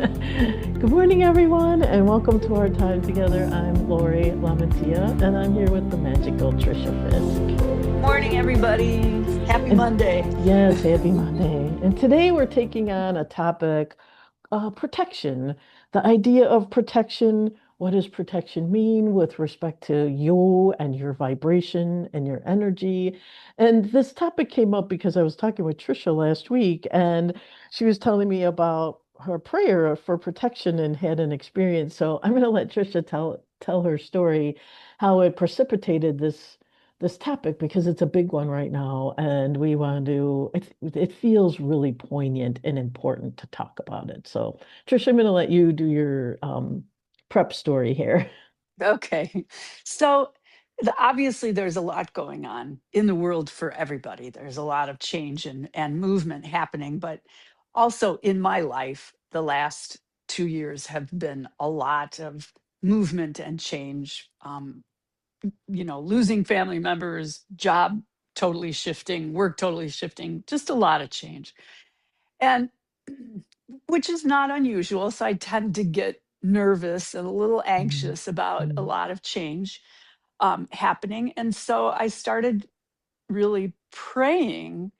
Good morning, everyone, and welcome to our time together. I'm Lori Lamantia, and I'm here with the magical Tricia Fisk. Morning, everybody. Happy And Monday. yes, happy Monday. And today we're taking on a topic, protection. The idea of protection. What does protection mean with respect to you and your vibration and your energy? And this topic came up because I was talking with Tricia last week, and she was telling me about her prayer for protection and had an experience. So I'm going to let Tricia tell her story, how it precipitated this topic because it's a big one right now, and we want to, it feels really poignant and important to talk about it. So, Tricia, I'm going to let you do your prep story here. Okay. So, obviously, there's a lot going on in the world for everybody. There's a lot of change and movement happening. But also in my life, the last 2 years have been a lot of movement and change. Losing family members, job totally shifting, work totally shifting, just a lot of change. And which is not unusual. So I tend to get nervous and a little Mm, anxious about a mm, lot of change happening. And so I started really praying,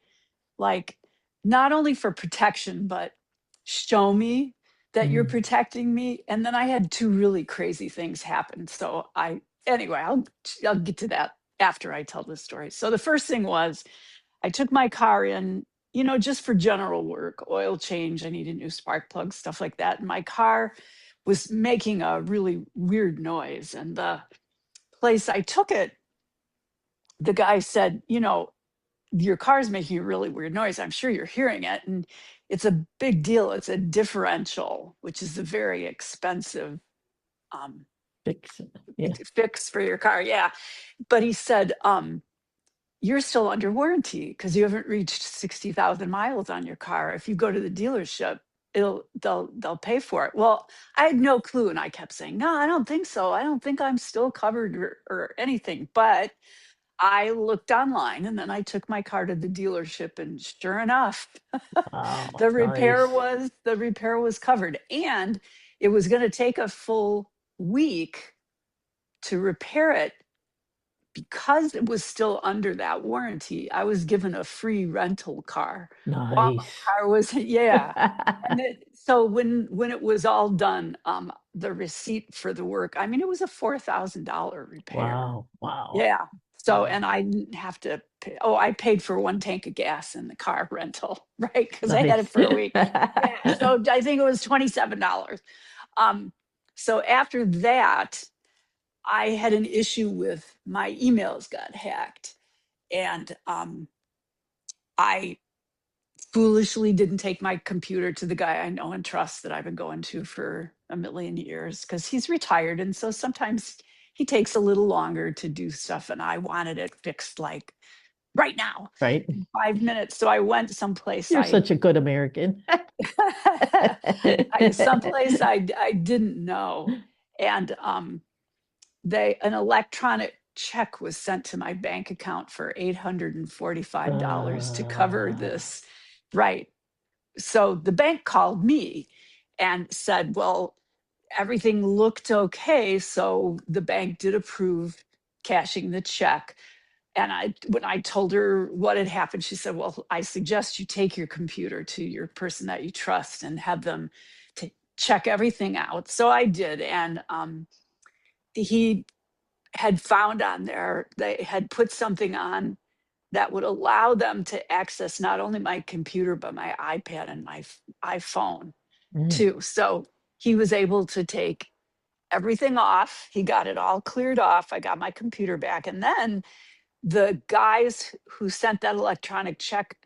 like, not only for protection, but show me that you're mm. protecting me. And then I had two really crazy things happen. Anyway, I'll get to that after I tell this story. So the first thing was I took my car in, just for general work, oil change. I needed new spark plugs, stuff like that. And my car was making a really weird noise. And the place I took it, the guy said, your car's making a really weird noise. I'm sure you're hearing it. And it's a big deal. It's a differential, which is a very expensive um, Fix it. Yeah. fix for your car. Yeah. But he said, you're still under warranty because you haven't reached 60,000 miles on your car. If you go to the dealership, they'll pay for it. Well, I had no clue, and I kept saying, "No, I don't think so. I don't think I'm still covered or anything." But I looked online, and then I took my car to the dealership, and sure enough, Wow. the repair was covered, and it was going to take a full week to repair it because it was still under that warranty. I was given a free rental car while Nice. my car was, yeah. So when it was all done, the receipt for the work, I mean, it was a $4,000 repair. Wow. Wow. Yeah. So, Wow. and I didn't have to pay, I paid for one tank of gas in the car rental, right? Because I had it Nice. for a week. Yeah. So I think it was $27. Um, so after that, I had an issue with my emails got hacked, and I foolishly didn't take my computer to the guy I know and trust that I've been going to for a million years because he's retired, and so sometimes he takes a little longer to do stuff, and I wanted it fixed like right now, Right. in 5 minutes. So I went someplace You're such a good American. I didn't know, and an electronic check was sent to my bank account for $845 to cover Uh, this. Right. So the bank called me and said, well, everything looked okay. So the bank did approve cashing the check. And when I told her what had happened, she said, well, I suggest you take your computer to your person that you trust and have them to check everything out. So I did. And he had found on there, they had put something on that would allow them to access not only my computer, but my iPad and my iPhone mm, too. So he was able to take everything off. He got it all cleared off. I got my computer back. And then the guys who sent that electronic check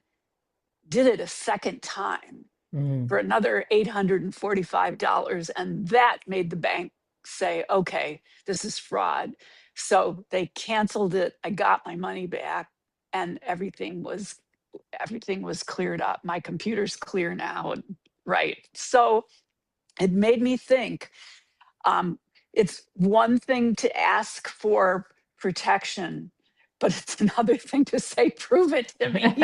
did it a second time mm. for another $845. And that made the bank say, okay, this is fraud. So they canceled it. I got my money back, and everything was cleared up. My computer's clear now. And right. So it made me think, um, it's one thing to ask for protection, but it's another thing to say, prove it to me.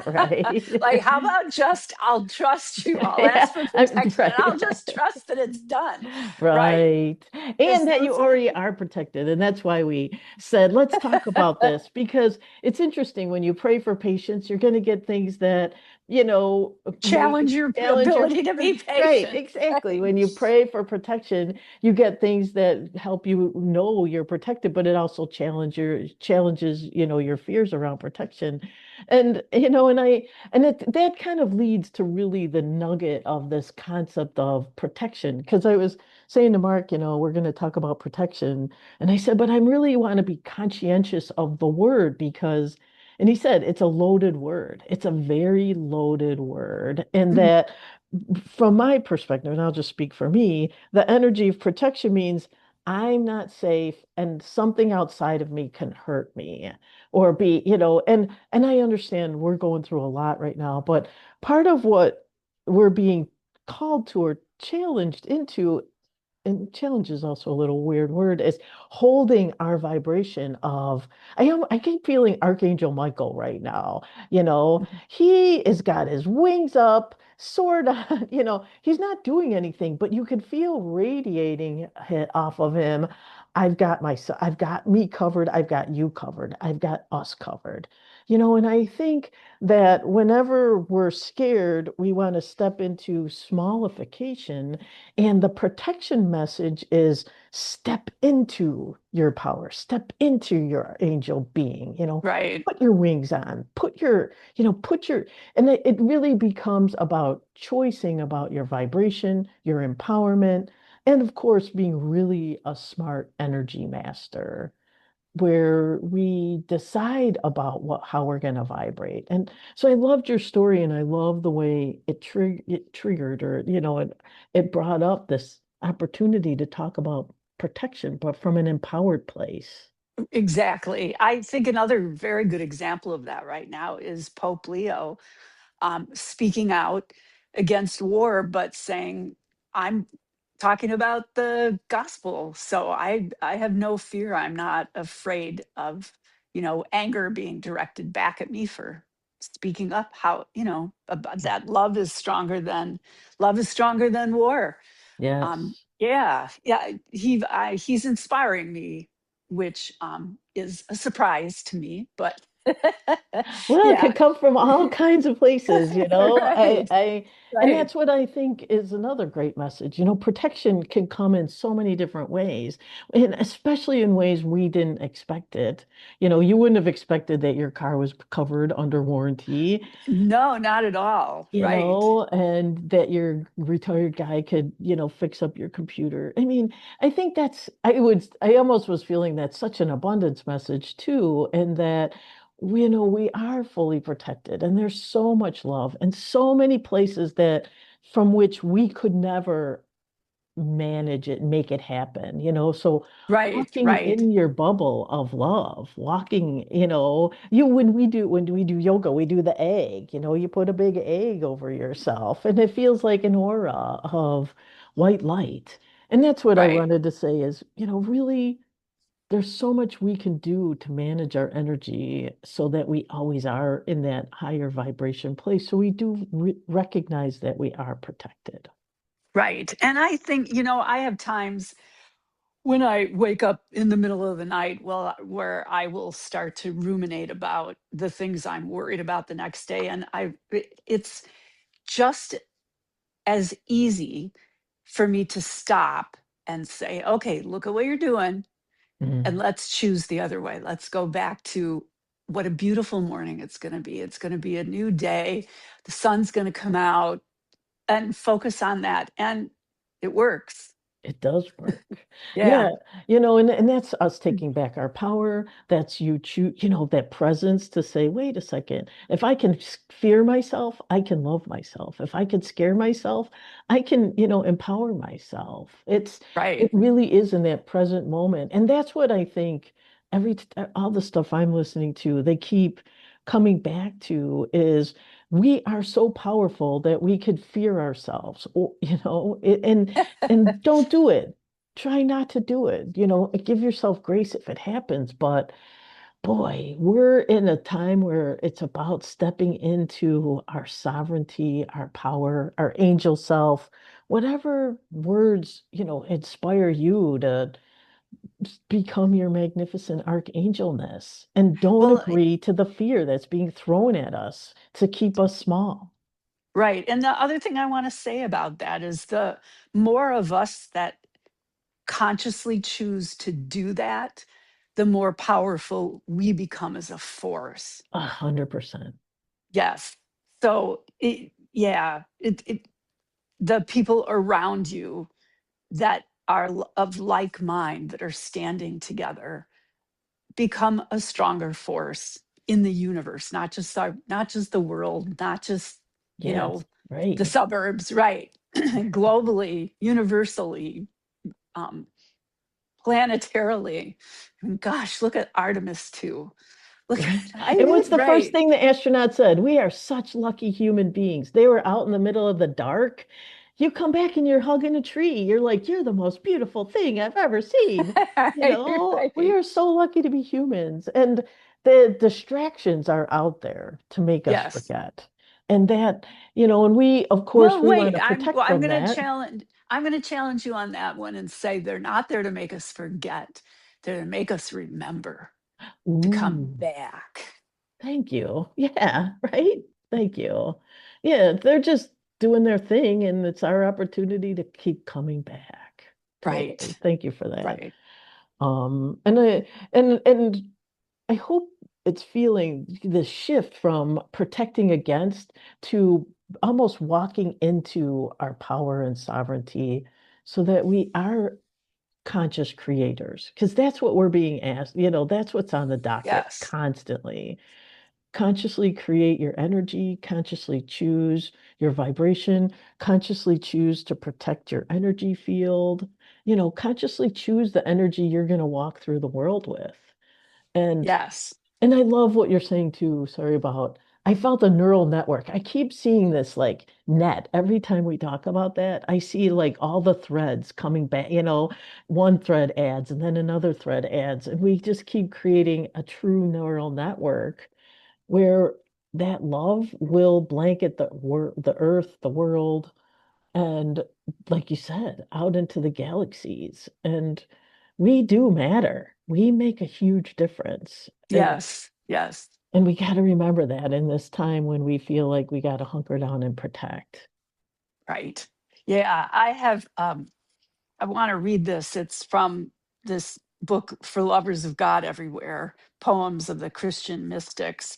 Right. Like, how about just, I'll trust you. I'll ask Yeah, for protection and right. I'll just trust that it's done. Right. Right. And Because that you those, already are protected. And that's why we said, let's talk about this because it's interesting when you pray for patience, you're going to get things that, maybe challenge your challenge your, ability to be right, patient. exactly. Right. When you pray for protection, you get things that help you know you're protected, but it also challenges, your fears around protection. And that kind of leads to really the nugget of this concept of protection. Because I was saying to Mark, we're going to talk about protection. And I said, but I really want to be conscientious of the word and he said, it's a loaded word. It's a very loaded word. And Mhm. that from my perspective, and I'll just speak for me, the energy of protection means I'm not safe and something outside of me can hurt me or and I understand we're going through a lot right now, but part of what we're being called to or challenged into, and challenge is also a little weird word, is holding our vibration of I keep feeling Archangel Michael right now. He has got his wings up, sword on, he's not doing anything, but you can feel radiating off of him. I've got me covered, I've got you covered, I've got us covered. And I think that whenever we're scared, we want to step into smallification, and the protection message is step into your power, step into your angel being, Right. put your wings on, and it really becomes about choosing about your vibration, your empowerment, and of course, being really a smart energy master where we decide about how we're going to vibrate. And so I loved your story and I love the way it triggered or it brought up this opportunity to talk about protection but from an empowered place. Exactly. I think another very good example of that right now is Pope Leo, speaking out against war, but saying, I'm talking about the gospel. So I have no fear. I'm not afraid of, anger being directed back at me for speaking up how, about that love is stronger than war. Yes. Yeah, he's inspiring me, which is a surprise to me, but Well, it yeah. could come from all kinds of places, Right, and right. that's what I think is another great message. Protection can come in so many different ways, and especially in ways we didn't expect it. You wouldn't have expected that your car was covered under warranty, No, not at all. Right. and that your retired guy could, fix up your computer. I mean, I think I almost was feeling that's such an abundance message too, and that, we are fully protected and there's so much love and so many places that from which we could never manage it, make it happen, so Right, walking right, in your bubble of love, walking, when we do yoga, we do the egg, you put a big egg over yourself and it feels like an aura of white light. And that's what I right. wanted to say is, really there's so much we can do to manage our energy so that we always are in that higher vibration place, so we do recognize that we are protected. Right. And I think, I have times when I wake up in the middle of the night, well, where I will start to ruminate about the things I'm worried about the next day. And it's just as easy for me to stop and say, okay, look at what you're doing, and Mhm. let's choose the other way. Let's go back to what a beautiful morning it's going to be. It's going to be a new day. The sun's going to come out, and focus on that. And it works. It does work. Yeah. Yeah, and that's us taking back our power. That's you choose, that presence to say, wait a second, if I can fear myself, I can love myself. If I can scare myself, I can, empower myself. It Right. really is in that present moment. And that's what I think all the stuff I'm listening to, they keep coming back to is we are so powerful that we could fear ourselves, or, and don't do it. Try not to do it. Give yourself grace if it happens, but boy, we're in a time where it's about stepping into our sovereignty, our power, our angel self, whatever words, inspire you to become your magnificent archangelness. And don't Well, agree to the fear that's being thrown at us to keep us small. right. And the other thing I want to say about that is the more of us that consciously choose to do that, the more powerful we become as a force. 100%. Yes. So yeah, the people around you that are of like mind that are standing together become a stronger force in the universe, not just the world, not just, you know, Yes, right. the suburbs, right? Globally, universally, um, planetarily. I mean, gosh, look at Artemis too. Look at Right. And what's the first right. thing the astronaut said? We are such lucky human beings. They were out in the middle of the dark. You come back and you're hugging a tree. You're like, you're the most beautiful thing I've ever seen. We Right. are so lucky to be humans. And the distractions are out there to make us Yes. forget. And that, and of course, Well, we want wait, to protect I'm from going to that. challenge I'm going to challenge you on that one and say they're not there to make us forget. They're to make us remember to come Ooh. back. Thank you. Yeah, right. Thank you. Yeah, they're just doing their thing, and it's our opportunity to keep coming back. Totally. Right. Thank you for that. Right. And I hope it's feeling the shift from protecting against to almost walking into our power and sovereignty so that we are conscious creators, because that's what we're being asked. That's what's on the docket Yes. constantly. Consciously create your energy, consciously choose your vibration, consciously choose to protect your energy field, consciously choose the energy you're going to walk through the world with. And Yes. and I love what you're saying too. Sorry about I felt a neural network. I keep seeing this like net every time we talk about that. I see like all the threads coming back, one thread adds and then another thread adds, and we just keep creating a true neural network where that love will blanket the earth, the world, and like you said, out into the galaxies. And we do matter. We make a huge difference. Yes. Yes. And we got to remember that in this time when we feel like we got to hunker down and protect. Right. Yeah, I have I want to read this. It's from this book for lovers of God everywhere, Poems of the Christian Mystics.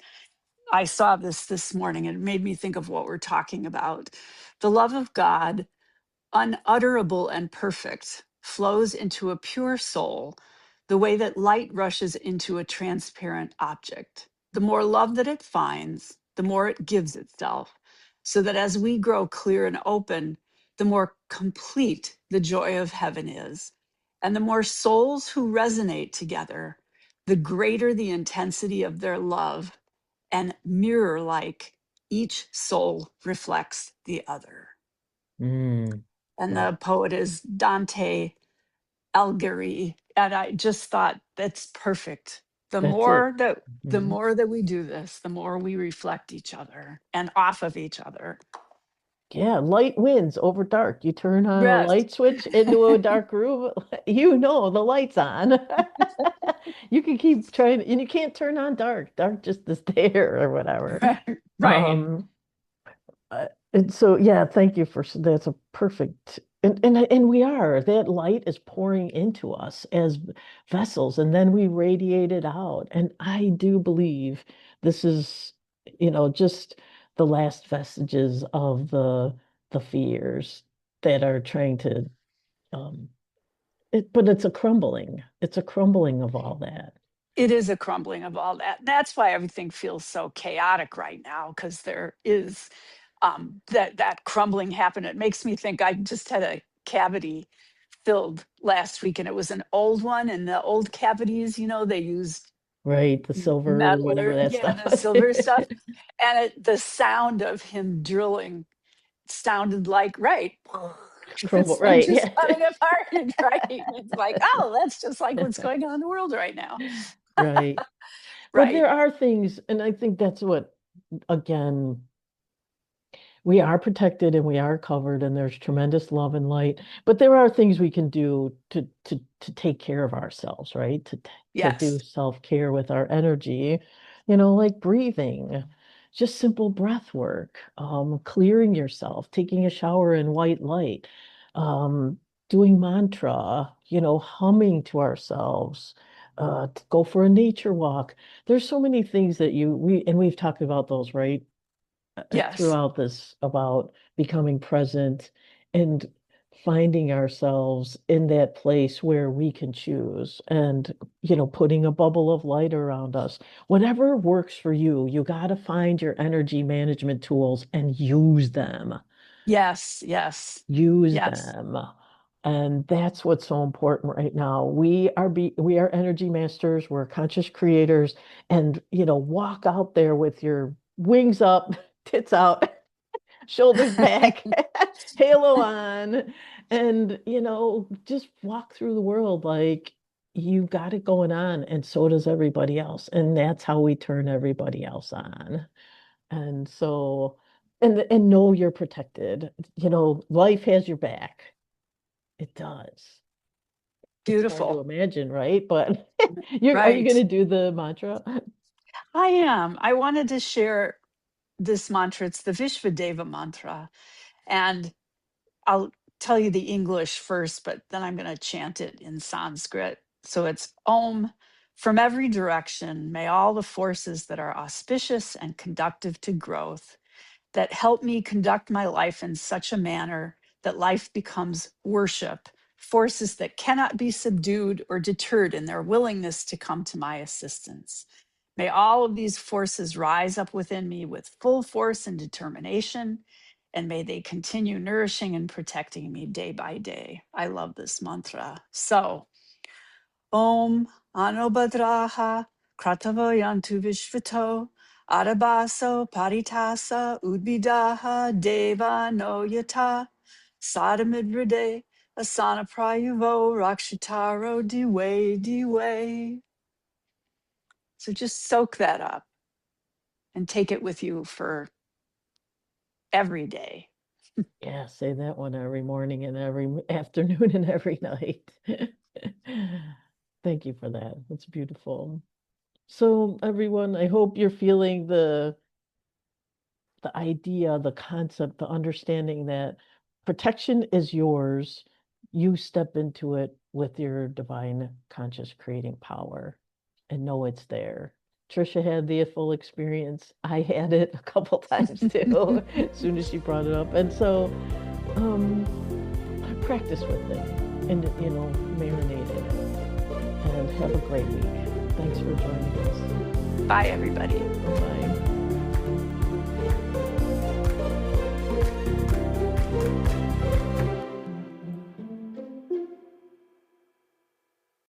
I saw this morning and it made me think of what we're talking about. The love of God, unutterable and perfect, flows into a pure soul the way that light rushes into a transparent object. The more love that it finds, the more it gives itself, so that as we grow clear and open, the more complete the joy of heaven is. And the more souls who resonate together, the greater the intensity of their love, and mirror like, each soul reflects the other. Mm, And that the poet is Dante Alighieri. And I just thought that's perfect. that's it. The Mhm. more that we do this, the more we reflect each other and off of each other. Yeah, light wins over dark. You turn on a Yes. light switch into a dark room, the light's on. You can keep trying, and you can't turn on dark. Dark just is there or whatever. Right. Um, and so yeah, thank you that's a perfect and we are that light is pouring into us as vessels, and then we radiate it out. And I do believe this is, just the last vestiges of the fears that are trying to um but it's a crumbling of all that. It is a crumbling of all that. That's why everything feels so chaotic right now, because there is that crumbling happened. It makes me think I just had a cavity filled last week, and it was an old one. And the old cavities, they used Right, the silver, metal whatever or that yeah, stuff the was. silver stuff. And the sound of him drilling sounded like right. Crumble, This thing right. just Yeah. coming apart. Right. It's like, oh, that's just like what's going on in the world right now. Right. But there Right. are things, and I think that's what, again, we are protected and we are covered and there's tremendous love and light, but there are things we can do to take care of ourselves, right? To do Yes. self-care with our energy, like breathing, just simple breath work, clearing yourself, taking a shower in white light, um, doing mantra, humming to ourselves, to go for a nature walk. There's so many things that we've talked about those, right? Yes. Throughout this about becoming present and finding ourselves in that place where we can choose and putting a bubble of light around us, whatever works for you. You got to find your energy management tools and use them. Yes. Yes. Use Yes. them. And that's what's so important right now. We are energy masters, we're conscious creators, and walk out there with your wings up, tits out, shoulders back, halo on, and just walk through the world like you got it going on, and so does everybody else. And that's how we turn everybody else on. And so, and know you're protected. Life has your back. It does. It's hard to Beautiful. imagine, right? But are you going Right. to do the mantra? I am. I wanted to share this mantra. It's the Vishve-deva mantra. And I'll tell you the English first, but then I'm going to chant it in Sanskrit. So it's Om. From every direction, may all the forces that are auspicious and conductive to growth, that help me conduct my life in such a manner that life becomes worship, forces that cannot be subdued or deterred in their willingness to come to my assistance. May all of these forces rise up within me with full force and determination, and may they continue nourishing and protecting me day by day. I love this mantra. So, Om Anobhadraha Kratavayantu Vishvato Arabaso Paritasa Udbidaha Deva No Yata Sadamidrade Asana Prayuvo Rakshitaro Diwe Diwe. So just soak that up and take it with you for every day. Yeah, say that one every morning and every afternoon and every night. Thank you for that. That's beautiful. So, everyone, I hope you're feeling the idea, the concept, the understanding that protection is yours. You step into it with your divine conscious creating power and know it's there. Tricia had the full experience. I had it a couple times too, as soon as she brought it up. And so um, I practice with it and, marinate in it. And have a great week. Thanks for joining us. Bye, everybody. Bye.